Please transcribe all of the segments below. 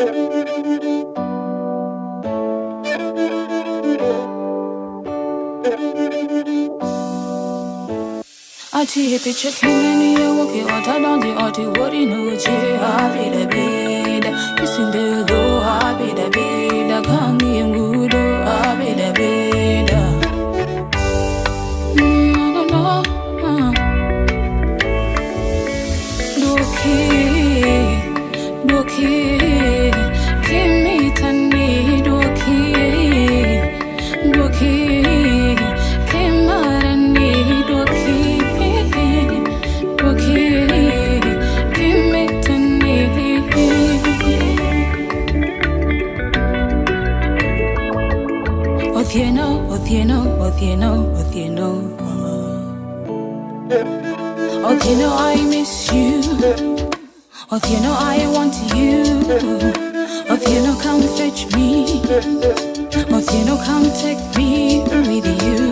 Ati hepi chekimeni ya woke otadonzi oti wori nuche happy the bed kissing the low happy the bed kangi ngudo happy the bed no no doki kimi tani doki kimarani doki Othieno, I miss you. Othieno, I want you. Othieno, come fetch me. Othieno, come take me with you.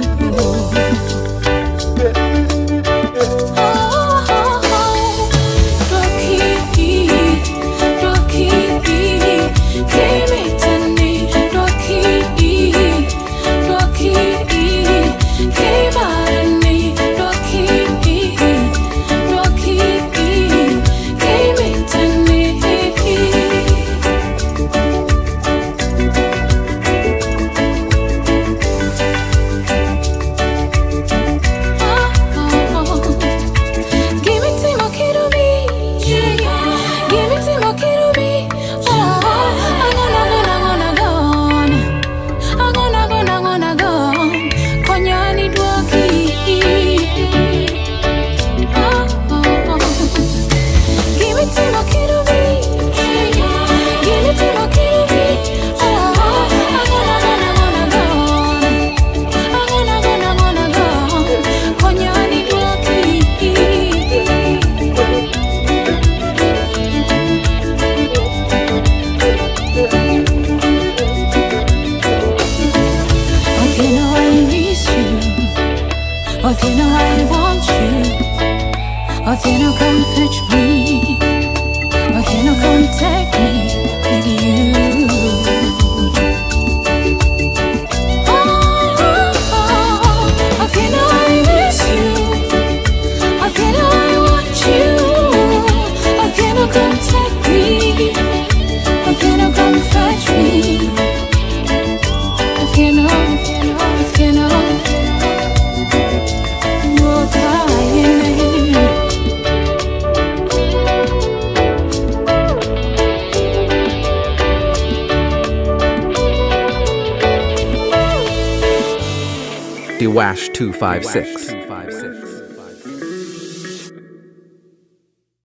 Othieno, I want you. Othieno, come fetch me. Othieno, come take me with you. Othieno, I miss you. Othieno, I want you. Othieno, come take me. Othieno, come fetch me. Othieno, Othieno. Wash 256.